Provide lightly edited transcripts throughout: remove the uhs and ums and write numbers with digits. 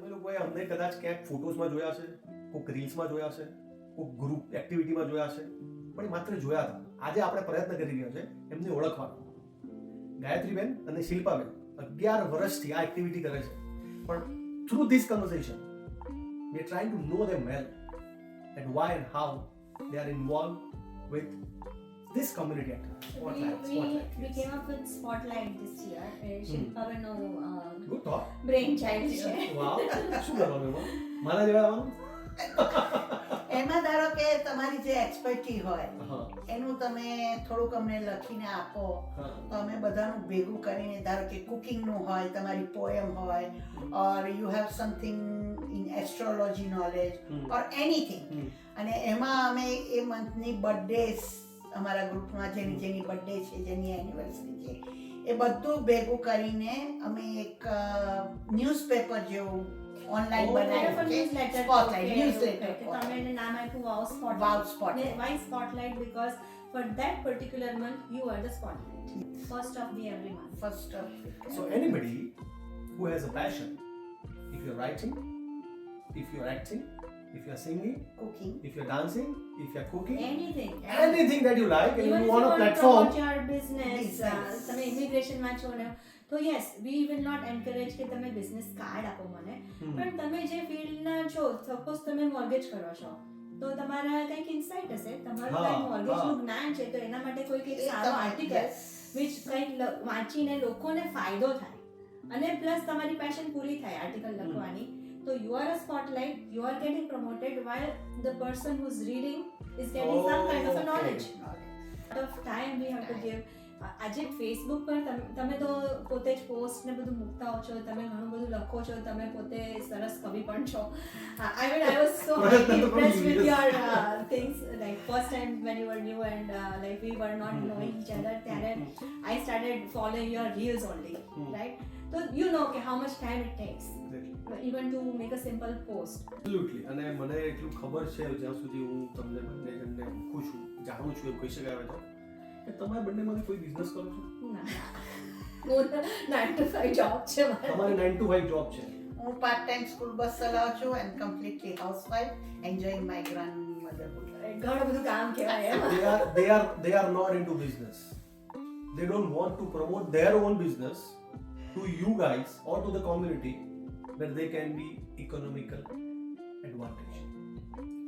તમે લોકોએ અમને કદાચ ક્યાંક ફોટોઝમાં જોયા છે, કોઈક રીલ્સમાં જોયા છે, કોઈક ગ્રુપ એક્ટિવિટીમાં જોયા છે, પણ એ માત્ર જોયા હતા. આજે આપણે પ્રયત્ન કરી રહ્યા છે એમને ઓળખવાનો. ગાયત્રીબેન અને શિલ્પાબેન 11 વર્ષથી આ એક્ટિવિટી કરે છે, પણ through this conversation we are trying to know them well and why and how they are involved with this community activity. We came up with Spotlight this year. Shilpabenno Good thought. brainchild છે. Wow. શું કરવાનું એમાં? મારા જેવા આવવાનું? એમાં ધારો કે તમારી જે એક્સપર્ટી હોય હા. એનું તમે થોડુંક અમને લખીને આપો હા. તો અમે બધાનું ભેગું કરીને, ધારો કે કુકિંગનું હોય, તમારી પોએમ હોય, or you have something in astrology knowledge or anything, અને એમાં અમે એ મંથની બર્થડેઝ અમારા ગ્રુપમાં જેની બર્થડે છે, જેની એનિવર્સરી છે, એ બધું ભેગું કરીને અમે એક ન્યૂઝપેપર જેવું ઓનલાઈન બનાવ્યું છે. Spotlight newsletter. તમે એને નામ આપ્યું wow spotlight. Wow spotlight. Why spotlight? Because for that particular month you are the spotlight. First of the every month. First of So anybody who has a passion, if you're writing, if you're acting, if you're singing, cooking, if you're dancing, if you're cooking, Anything. anything that you like, and Even you if want a to platform, promote your business, Business. તમે ઇમિગ્રેશનમાં છો ને, તો yes we will not encourage કે તમે business card આપો મને, પણ તમે જે ફિલ્ડના છો, સપોઝ તમે મોર્ગેજ કરો છો, તો તમારા કંઈક ઇન્સાઇટ હશે, તમારું હા, કંઈક મોર્ગેજનું હા. જ્ઞાન છે, તો એના માટે કોઈ કંઈક એ સારો તમારે- આર્ટિકલ yes. વિચ કંઈક વાંચીને લોકોને ફાયદો થાય, અને પ્લસ તમારી પેશન પૂરી થાય આર્ટિકલ લખવાની, તો you are a spotlight, you are getting promoted while the person who's reading is getting some kind of a knowledge. Lot of time we have to give. આજે ફેસબુક પર તમે તો પોતે જ પોસ્ટ ને બધું મૂકતા હો છો, તમે ઘણું બધું લખો છો, તમે પોતે સરસ કવિ પણ છો. I was so impressed with your things, like first time when you were new and like we were not knowing each other, ત્યારે I started following your reels only, right? So you know how much time it takes even to make a simple post. Absolutely. અને મને એટલું ખબર છે, જ્યાં સુધી હું તમને બંને જણને ઓળખું છું, જાણું છું, એવું કહી શકાય તો કે તમારે બંનેમાંથી કોઈ બિઝનેસ કરો છો? હું 9 to 5 જોબ છે મારી. તમારે 9 to 5 જોબ છે. હું પાર્ટ ટાઈમ સ્કૂલ બસ ચલાવું છું and completely housewife, enjoying my grandmotherhood. ઘણું બધું કામ કહેવાય એમ. They are not into business. They don't want to promote their own business to you guys or to the community where they can be economical advantage.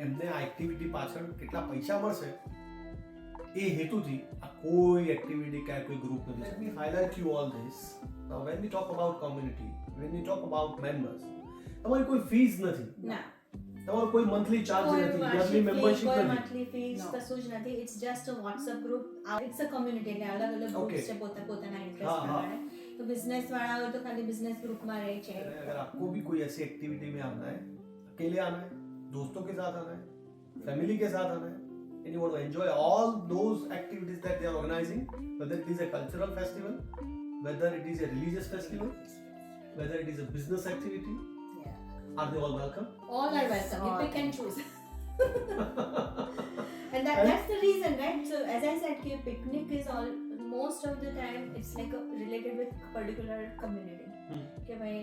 એમને આ activity પાછળ કેટલા પૈસા મળશે એ હેતુથી આ કોઈ એક્ટિવિટી કે કોઈ ગ્રુપ નથી. Let me highlight you all this. Now when we talk about community, when we talk about members, તમારી કોઈ ફીસ નથી, ના, તમારો કોઈ મંથલી ચાર્જ કોઈ નથી, વાર્ષિક યરલી fee, મેમ્બરશિપ કોઈ નથી. monthly fees, No. કશું જ નથી. It's just a WhatsApp group. It's a community, એટલે અલગ અલગ Okay. ગ્રુપ્સ છે પોતાના હા, ઇન્ટરેસ્ટ હા. પ્રમાણે. તો બિઝનેસ વાળા હોય તો ખાલી બિઝનેસ ગ્રુપમાં રહે છે. अगर आपको भी कोई ऐसी एक्टिविटी में आना है, अकेले आना है, दोस्तों के साथ आना है, फैमिली के साथ आना है, and you want to enjoy all those activities that they are organizing, whether it is a cultural festival, whether it is a religious festival, whether it is a business activity, are they all welcome? All are welcome. You All. pick and choose. And that's the reason, right? So as I said, कि picnic is all most of the time it's like related with particular community. कि भाई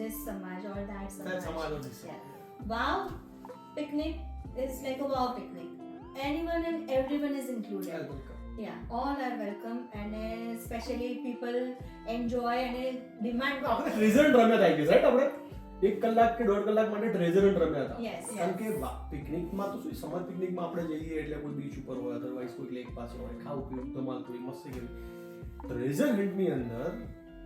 this samaj or that samaj. That's Samaj or this. Yeah. Wow picnic is like a wow picnic. Anyone and everyone is included. Welcome. Yeah, all are welcome, and especially people enjoy and demand. આપણે treasure hunt રમ્યા હતા, right? આપણે 1 કલાક કે 1.5 કલાક માટે treasure hunt રમ્યા હતા. Yes, કારણ કે પિકનિકમાં તો શું, સમર પિકનિકમાં આપણે જઈએ એટલે કોઈ બીચ ઉપર હોય, અધરવાઇઝ કોઈ લેક પાસે હોય, ખાવું પીવું, ધમાલ કરવી, મસ્તી કરવી. ટ્રેઝર હન્ટની અંદર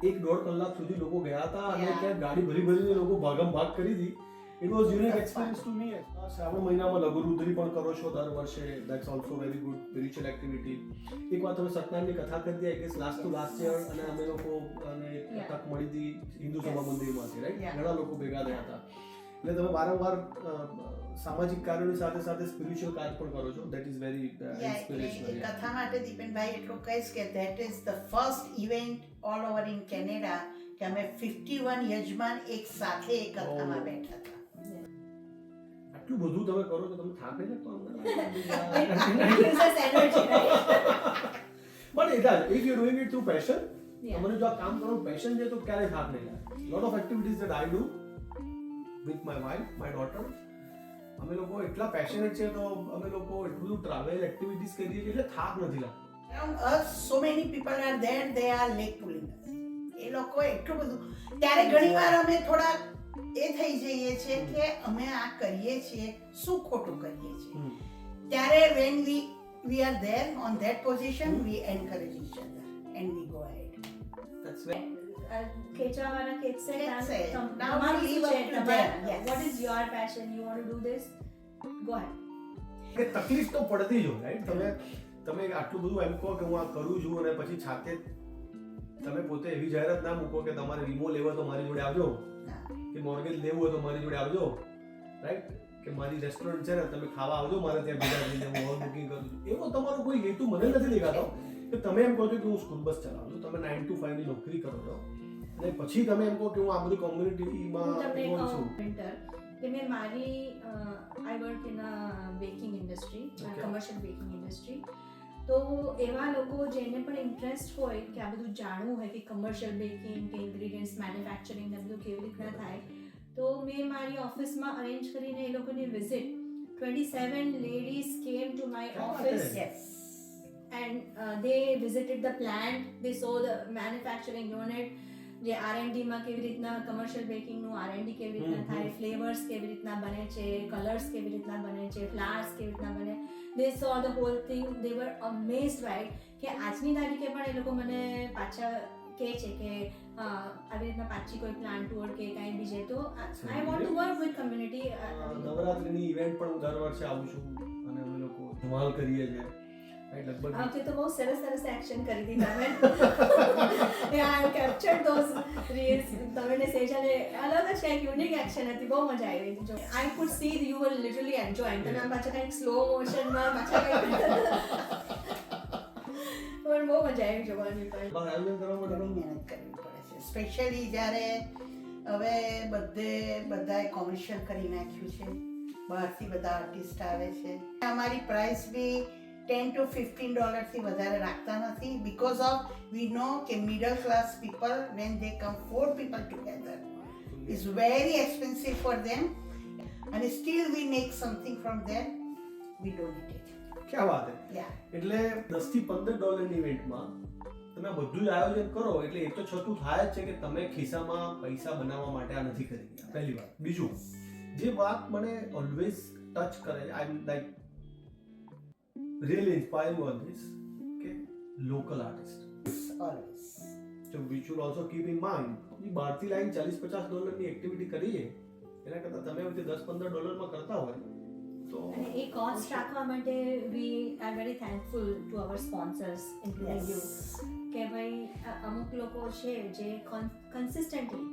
1-1.5 કલાક સુધી લોકો ગયા હતા અને Yeah. ત્યાં ગાડી ભરી ભરીને લોકો ભાગમ ભાગ કરી હતી. It was unique experience to me. Shravan મહિનામાં લઘુરુદ્રી પણ કરો છો દર વર્ષે. That's also very good spiritual activity. એક વાર તમે સત્યનારાયણની કથા કરી હતી, કે લાસ્ટ ટુ લાસ્ટ યર, અને અમે લોકો અને એક તક મળી હતી હિન્દુ સભા મંદિરમાંથી, રાઈટ? Yeah. ઘણા લોકો ભેગા થયા હતા. એટલે તમે વારંવાર સામાજિક કાર્યોની સાથે સાથે સ્પિરિચ્યુઅલ કાર્ય પણ કરો છો. That is very inspirational. એ કથા માટે દીપેનભાઈ એટલું કહીશ કે that is the first event all over in Canada કે અમે 51 યજમાન એક સાથે એ કથામાં બેઠા હતા. આટલું બધું તમે કરો છો, તમે થાક નહીં લાગતો અમને? It gives us energy, right? But it does. If you're doing it through passion, Yeah. તમને જો આ કામ કરવાનું પેશન છે તો ક્યારેય થાક નહીં લાગે. Lot of activities that I do, with my wife, my daughter. અમે લોકો એટલા પેશનેટ છે તો અમે લોકો એટલું બધું ટ્રાવેલ એક્ટિવિટીઝ કરીએ છીએ એટલે થાક નથી લાગતો. Around us, so many people are there, they are leg pulling us. એ લોકો એટલું બધું ત્યારે ઘણીવાર અમે થોડા એ થઈ જઈએ છીએ કે અમે આ કરીએ છીએ શું ખોટું કરીએ છીએ ત્યારે when we are there on that position we encourage each other and we go ahead. That's right. ખેંચવાવાળા ખેંચશે, ખેંચશે. Now તમારું we શું leave છે, up to તમારા- them. Yes. what is your passion, you want to do this, go ahead. કે તકલીફ તો પડતી જ હોય, રાઈટ? તમે આટલું બધું એમ કહો કે હું આ કરું છું અને પછી છાતે તમે પોતે એવી જાહેરાત ના મૂકો કે તમારે વીમો લેવો તો મારી જોડે આવજો, કે મોર્ગેજ લેવું હોય તો મારી જોડે આવજો, રાઈટ? કે મારી રેસ્ટોરન્ટ છે ને તમે ખાવા આવજો મારે ત્યાં ભેગા થઈને હું હોલ બુકિંગ કરું છું. એવો તમારો કોઈ હેતુ મને નથી દેખાતો કે તમે એમ કહો છો કે હું સ્કૂલ બસ ચલાવું છું, તમે 9 to 5 ની નોકરી કરો છો અને પછી તમે એમ કહો કે હું આ બધી કોમ્યુનિટીમાં હું તમને ઇન્વોલ્વ છું. winter કે મેં મારી I work in a baking industry, Okay. Commercial baking industry. તો એવા લોકો જેને પણ ઇન્ટરેસ્ટ હોય કે આ બધું જાણવું હોય કે કમર્શિયલ બેકિંગ કે ઇન્ગ્રીડિયન્ટ્સ મેન્યુફેક્ચરિંગ ને બધું કેવી રીતના થાય, તો મેં મારી ઓફિસમાં અરેન્જ કરીને એ લોકોની visit 27 ladies came to my office. Yes. And they visited the plant, they saw the manufacturing unit, જે R&D માં કેવી રીતના કમર્શિયલ બેકિંગનું R&D કેવી રીતના થાય, ફ્લેવર્સ કેવી રીતના બને છે, કલર્સ કેવી રીતના બને છે, ફ્લાવર્સ કેવી રીતના બને. they saw the whole thing, they were amazed by it. કે આજની તારીખે પણ એ લોકો મને પાછા કહે છે કે આવી રીતના પાછી કોઈ પ્લાન ટૂર કે કાંઈ બીજે તો I want to work with community. નવરાત્રિની ઇવેન્ટ પણ હું દર વર્ષે આવું છું અને અમે લોકો ધમાલ કરીએ છીએ, રાઈટ? લગભગ આ વખતે તો બહુ સરસ સરસ એક્શન કરી દીધા મેં. આઈ કેપ્ચર્ડ ધોઝ રીલ્સ. તમે ને સેજાને અલગ જ કંઈક યુનિક એક્શન હતી, બહુ મજા આવી જો. I could C you var literally enjoying. તમે આમ પાછા કંઈક સ્લો મોશનમાં પાછા કંઈક પણ બહુ મજા આવી જોવાની. પણ બહાર આયોજન કરવા માટે ઘણી મહેનત કરવી પડે છે, સ્પેશિયલી જ્યારે હવે બધાએ કોમર્શિયલ કરી નાખ્યું છે, બહારથી બધા આર્ટિસ્ટ આવે છે. અમારી પ્રાઇસ બી $10 to $15 થી વધારે રાખતા નથી બીકોઝ ઓફ વી નો કે middle class people when they come 4 people together is very expensive for them and still we make something from them, we donate it. ક્યાં વાત છે. Yeah. એટલે $10 થી $15 ની ઇવેન્ટમાં તમે આ બધું જ આયોજન કરો એટલે એ તો છતું થાય જ છે કે તમે ખિસ્સામાં પૈસા બનાવવા માટે આ નથી કરી રહ્યા, પહેલી વાત. બીજું જે વાત મને ઓલવેઝ ટચ કરે, આઈ એમ like really inspiring on this, કે local artist. Always. So we should also keep in mind કે બહારથી લાઈન $40-50 ની એક્ટિવિટી કરીએ એના કરતાં તમે હવે $10-15 માં કરતા હોય તો અને એ કોસ્ટ રાખવા માટે we are very thankful to our sponsors including you. કે ભાઈ અમુક લોકો છે જે કન્સિસ્ટન્ટલી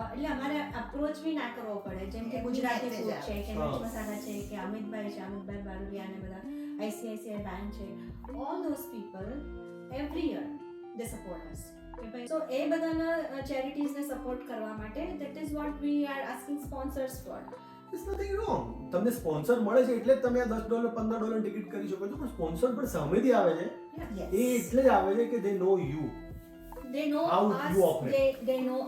એટલે અમારે અપ્રોચ બી ના કરવો પડે, જેમ કે ગુજરાતી ફૂડ છે કે મિર્ચ મસાલા છે કે અમિતભાઈ બારોલિયા ને બધા ICICI બેંક છે, all those people every year they support us. કે ભાઈ સો એ બધાના ચેરિટીઝને સપોર્ટ કરવા માટે that is what we are asking sponsors for. It's nothing wrong. તમને સ્પોન્સર મળે છે એટલે જ તમે આ $10-15 ટિકિટ કરી શકો છો, પણ સ્પોન્સર પણ સામેથી આવે છે Yes. એ એટલે જ આવે છે કે દે નો you. They know How us, you operate. they know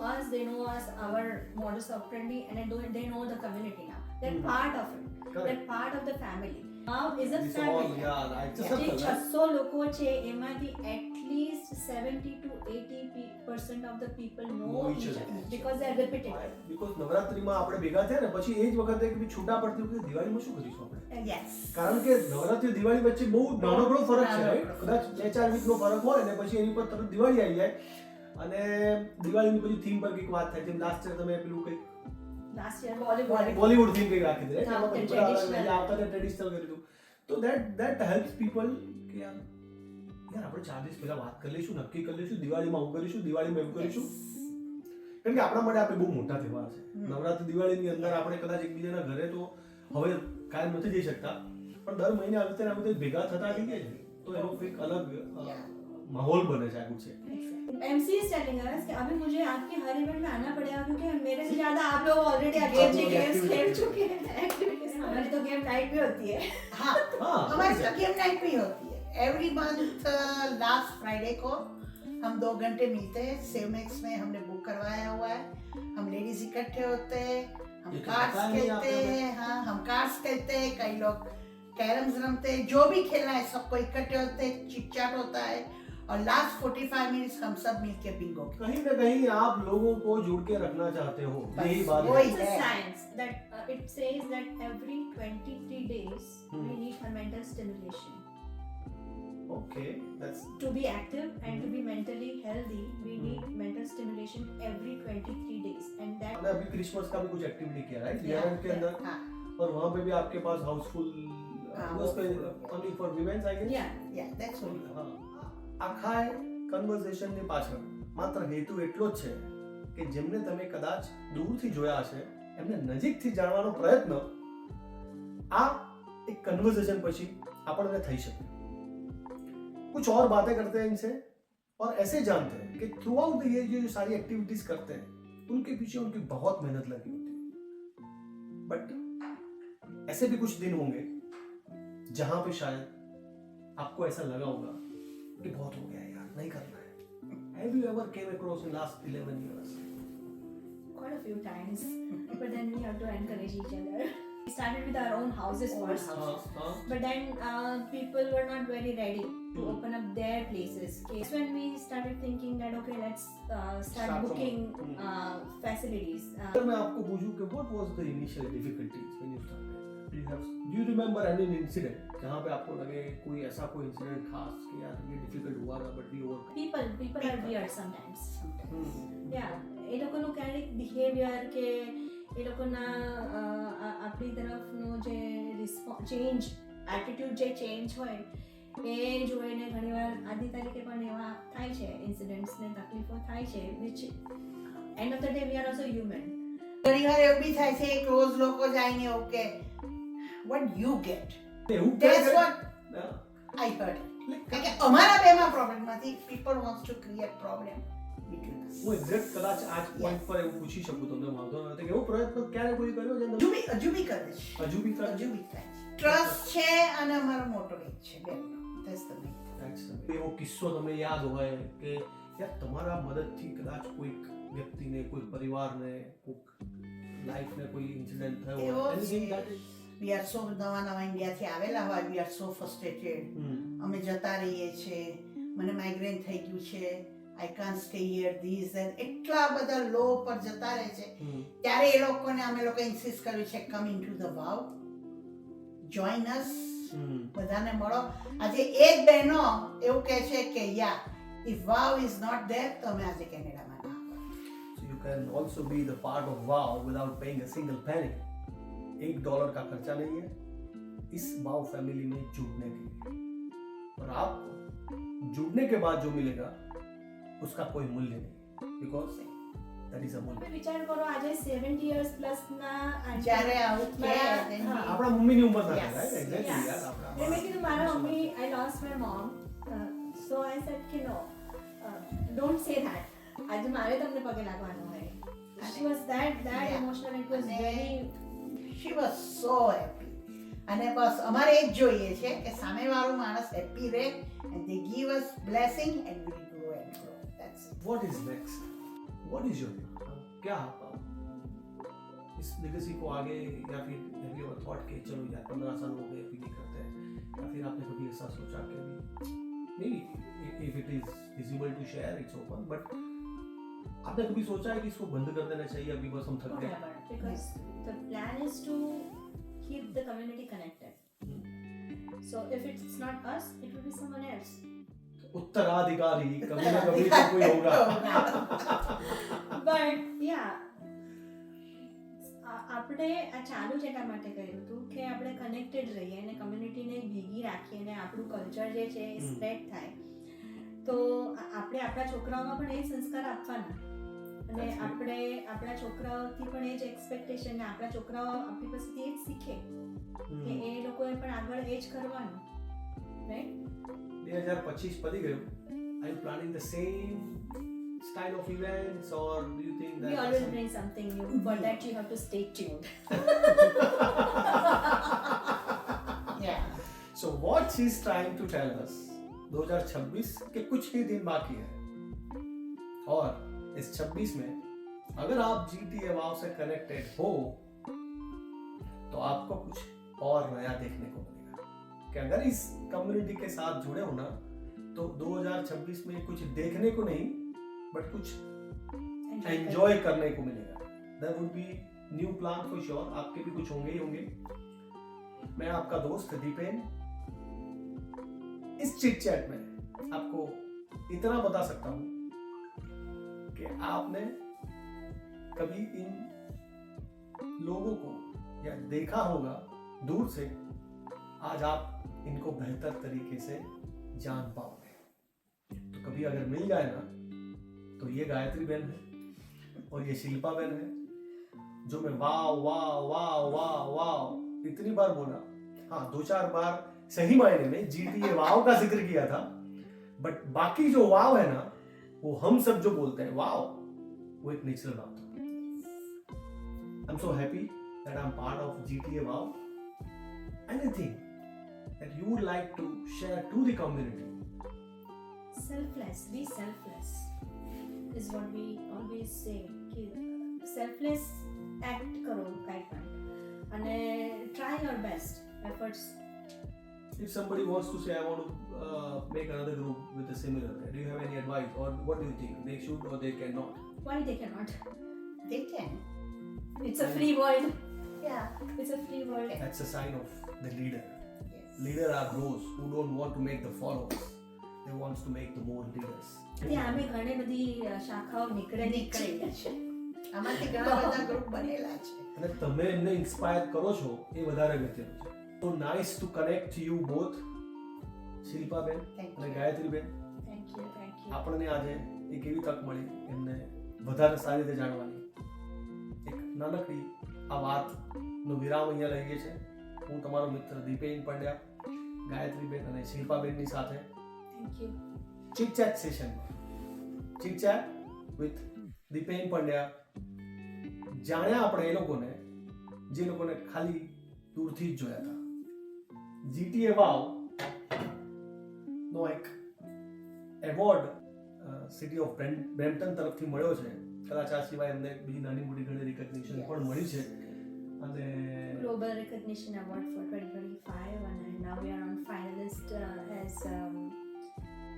us, our modus operandi, and they know the community now. They're part of it. Correct. They're part of the family. Now is a It's all, family. yeah, right. It's a જે circle, right? 600 લોકો છે એમાંથી at least 70 to 80% of the people know each other because they are repetitive. Because નવરાત્રીમાં આપણે ભેગા થયા ને પછી એ જ વખતે કે છૂટા પડતી વખતે દિવાળીમાં શું કરીશું આપણે? Yes. કારણ કે નવરાત્રી દિવાળી વચ્ચે બહુ નાનકડો ફરક છે, right? કદાચ 2-4 વીકનો ફરક હોય ને પછી એની પર તરત દિવાળી આવી જાય અને દિવાળીની પછી થીમ પર કંઈક વાત થાય, જેમ લાસ્ટ યર તમે પેલું કંઈક Last year Bollywood. Bollywood theme કંઈક રાખી દીધી, હા, એમાં પછી બધા traditional. આવતા ટ્રેડિશનલ કરી દીધું. તો that helps people કે યાર આપણે 4 દિવસ પહેલા વાત કરી લઈશું, નક્કી કરી લઈશું દિવાળીમાં આવું કરીશું, દિવાળીમાં એવું કરીશું. કારણ કે આપણા માટે આપણે બહુ મોટા તહેવાર છે નવરાત્રી દિવાળીની અંદર. આપણે કદાચ એકબીજાના ઘરે તો હવે કાયમ નથી જઈ શકતા, પણ દર મહિને આવી રીતે ભેગા થતા થઈ ગયા છે તો એનો કંઈક અલગ माहौल बने जाए कुछ. MC is telling us कि अभी मुझे आपके हर इवेंट में आना पड़ेगा क्योंकि मेरे से ज्यादा आप लोग ऑलरेडी गेम्स खेल चुके हैं. एक्टिविटीज हमारी तो गेम नाइट भी होती है. हाँ हमारी तो गेम नाइट भी होती है. एवरी मंथ लास्ट फ्राइडे को हम 2 घंटे मिलते हैं. सेवमेक्स में हमने बुक करवाया हुआ है. हम लेडीज इकट्ठे होते हैं, हम ये तो कार्ड्स पता नहीं खेलते आपको। हैं, हाँ हम कार्ड्स खेलते हैं, कई लोग कैरम्स रमते हैं, जो भी खेलना है सबको इकट्ठे होते हैं, चिट चैट होता है और लास्ट 45 मिनट्स हम सब मिलके बिंगो खेलते कहीं ना कहीं आप लोगों को जुड़ के रखना चाहते हो, बस यही बात वही है। It's a है। science that it says that every 23 days we Hmm. need a mental stimulation. Okay, that's To be active and to be mentally healthy, we need mental stimulation every 23 days. And that आपने अभी Christmas का भी कुछ activity किया right हैं। Year के अंदर, हाँ, और वहाँ पे भी आपके पास हाउसफुल हाँ, उस पे वो- only for women's I guess. yeah, that's all. હા, આખા કન્વર્સેશનની પાછળ માત્ર હેતુ એટલો જ છે કે જેમને તમે કદાચ દૂરથી જોયા હશે એમને નજીકથી જાણવાનો પ્રયત્ન આ એક કન્વર્सेशन પછી આપણને થઈ શકે। कुछ और बातें करते हैं इनसे और ऐसे जानते हैं कि थ्रू आउट द ईयर जो सारी एक्टिविटीज करते हैं उनके पीछे उनकी बहुत मेहनत लगी होती है, बट ऐसे भी कुछ दिन होंगे जहां पे शायद आपको ऐसा लगा होगा कि बहुत हो गया यार, नहीं करना है। Have you ever came across in last 11 years? quite a few times. But then we have to encourage each other. We started with our own houses Own first. house. But then people were not very ready to Hmm. open up their places. Okay. That's when we started thinking that okay, let's start Start from- booking Hmm. facilities. अगर मैं आपको पूछूं कि what was the initial difficulties when you started? Do you remember any incident जहाँ पे आपको लगे कोई ऐसा कोई इंसिडेंट खास कि यार ये डिफिकल्ट हुआ था but we overcome? People are weird sometimes. Yeah, એ લોકોનું ક્યારેક બિહેવિયર કે એ લોકોના આપણી તરફનો જે ચેન્જ એટીટ્યુડ જે ચેન્જ હોય એ જોઈને ઘણીવાર આજની તારીખે પણ એવા થાય છે ઇન્સિડન્ટ્સ ને તકલીફો થાય છે which end of the day we are also human. ઘણીવાર એવું બી થાય છે ક્લોઝ લોકો જાઈને ઓકે what you get એવું that's કરે- what I heard કારણ કે અમારા બેમાં પ્રોબ્લેમ નથી people wants to create problem between us હું એક્ઝેક્ટ કદાચ આ જ પોઈન્ટ પર એવું પૂછી શકું તમને વાંધો નથી કે એવો પ્રયત્ન ક્યારે કોઈ કર્યો છે હજુ બી કરે છે હજુ બી કરે હજુ બી થાય છે ટ્રસ્ટ છે અને અમારો મોટો એક છે બેનો that's the main એવો કિસ્સો તમને યાદ હોય કે યાર તમારા મદદથી કદાચ કોઈક વ્યક્તિને કોઈ પરિવારને કોઈક લાઈફને કોઈ ઇન્સિડન્ટ થયો એવો હોય anything that is- we are so નવા ઇન્ડિયાથી આવેલા હોય we are so frustrated અમે જતા રહીએ છીએ મને માઇગ્રેન થઈ ગયું છે I can't stay here these and એટલા બધા લો પર જતા રહે છે ત્યારે એ લોકોને અમે લોકો ઇન્સિસ્ટ કર્યું છે come in to the wow join us બધાને મળો આજે એક બહેનો એવું કહે છે કે યા if wow is not there તો અમે આજે કેનેડામાં ના આવો. So you can also be the part of WOW without paying a single penny. $1 का खर्चा नहीं है इस वाव फैमिली में जुड़ने के लिए, और आपको जुड़ने के बाद जो मिलेगा उसका कोई मूल्य नहीं, बिकॉज दैट इज अ मूल्य। તમે વિચાર કરો આજે 70 years પ્લસ ના જ્યારે આવું કે મારા- then હા. we- આપણા મમ્મીની ઉંમર ના Yes. થાય, રાઈટ? Exactly Yes. યાર આપણા મેં કીધું મારા mummy I lost my mom so I said કે નો ડોન્ટ સે ધેટ આજે મારે તમને પગે લાગવાનું હોય. She was that Yeah. emotional. It was અને very she was so happy અને બસ અમારે એ જ જોઈએ છે કે સામેવાળો માણસ હેપી રહે and they give us blessing and we grow and grow. That's it. What is next? What is your क्या इस लेगेसी को आगे, या फिर have you ever thought कि चलो यार 15 साल हो गए अभी नहीं करते हैं, या फिर आपने कभी ऐसा सोचा कि अभी maybe if it is visible to share it's open, but आपने कभी सोचा है कि इसको बंद कर देना चाहिए अभी बस हम थक गए? never, because the plan is to keep the community connected. So if it's not us, it will be someone else. उत्तराधिकारी कभी ना कभी तो कोई होगा। But yeah, આપણે આ ચાલુ જ એટલા માટે કર્યું હતું કે આપણે કનેક્ટેડ રહીએ અને કમ્યુનિટીને ભેગી રાખીએ અને આપણું કલ્ચર જે છે એ સ્પ્રેડ થાય તો આપણે આપણા છોકરાઓમાં પણ એ સંસ્કાર આપવાના અને આપણે આપણા છોકરાઓથી પણ એ જ એક્સપેક્ટેશન ને આપણા છોકરાઓ આપણી પાસેથી એ જ શીખે કે એ લોકોએ પણ આગળ એ જ કરવાનું, રાઈટ? 2025 પતી ગયું. Are you planning the same style of events, or do you think that We always bring something new. For that you have to stay tuned. Yeah. So what she's trying to tell us, 2026 के कुछ ही दिन बाकी है, और इस 26 में अगर आप GTA वाव से कनेक्टेड हो तो आपको कुछ और नया देखने को मिलेगा कि अगर इस कम्युनिटी के साथ जुड़े हो ना तो 2026 में कुछ देखने को नहीं बट कुछ एंजॉय करने को मिलेगा. There would be new plan for sure. आपके भी कुछ होंगे ही होंगे. मैं आपका दोस्त दीपेन इस चिट चैट में आपको इतना बता सकता हूं कि आपने कभी इन लोगों को या देखा होगा दूर से, आज आप इनको बेहतर तरीके से जान पाओगे. तो कभी अगर मिल जाए ना तो ये गायत्री बहन है और ये शिल्पा बहन है जो मैं वाह वाह वाह वाह वाह इतनी बार बोला. हाँ 2-4 बार सही मायने में GTA वाव का जिक्र किया था, बट बाकी जो वाव है ना वो हम सब जो बोलते हैं वाव, वो एक नेचुरल बात है. I am so happy that I am part of GTA wow. Anything that you would like to share to the community? Selfless, be selfless is what we always say. कि selfless act करो કાંઈ પણ અને try your best efforts. If somebody wants to say, I want to make another group with a similar, do you have any advice or what do you think? They should or they cannot? Why they cannot? They can. It's a free world. Yeah. It's a free world. That's a sign of the leader. Yes. Leader are those who don't want to make the followers. They want to make the more leaders. ત્યાં અમે ઘણી બધી શાખાઓ નીકળેલી છે. આમાંથી ઘણા બધા ગ્રુપ બનેલા છે. અને તમે એમને ઇન્સ્પાયર કરો છો એ વધારે અગત્યનું છે. So nice to connect to you both, Shilpa બેન અને ગાયત્રી બેન. Thank you, thank you. આપણને આજે એક એવી તક મળી એમને વધારે સારી રીતે જાણવાની. એક નાનકડી આ વાતનો વિરામ અહીંયા લઈએ છે. હું તમારો મિત્ર દીપેન પંડ્યા, ગાયત્રી બેન અને શિલ્પા બેનની સાથે Thank you. ચીટ ચેટ સેશનમાં chit chat with Dipen Pandya જાણ્યા આપણે એ લોકોને જે લોકોને ખાલી દૂરથી જ જોયા હતા. GTA વાવ નો એક એવોર્ડ સિટી ઓફ બ્રેમ્પટન તરફથી મળ્યો છે. કદાચ આ સિવાય એમને બીજી નાની મોટી ઘણી રિકગ્નિશન પણ મળી છે. અને Global Recognition Award for 2025 and now we are on finalist as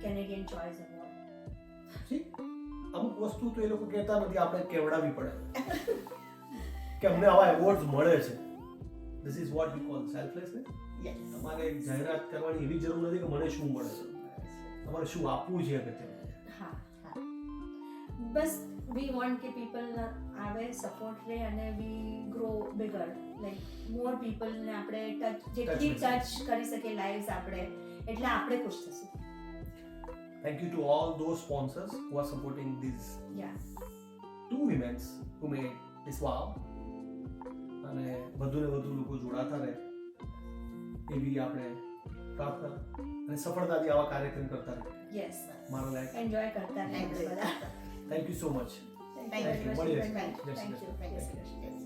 Canadian Choice Award. અમુક વસ્તુ તો એ લોકો કહેતા નથી, આપણે કેવડાવી પડે કે અમને આવા એવોર્ડ્સ મળે છે. This is what you call selflessness. Yes. તમારે જાહેરાત કરવાની એવી જરૂર નથી કે મને શું મળે છે, તમારે શું આપવું છે અગત્યનું. હા હા બસ we want કે people આવે સપોર્ટ રહે અને we grow bigger, like more people ને આપણે જેટલી ટચ કરી શકીએ લાઈવ્સ આપણે, એટલે આપણે ખુશ થશું. Thank you to all those sponsors who are supporting these Yeah. 2 women who made this wow. અને વધુ ને વધુ લોકો જોડાતા રહે એવી આપણે પ્રાર્થના અને સફળતાથી આવા કાર્યક્રમ કરતા રહે. Yes. મારો લાઈક એન્જોય કરતા રહે બધા. Thank you so much. Thank you. મળીએ. Thank you. જય Shri Thank you. Krishna. Jai Shri Krishna.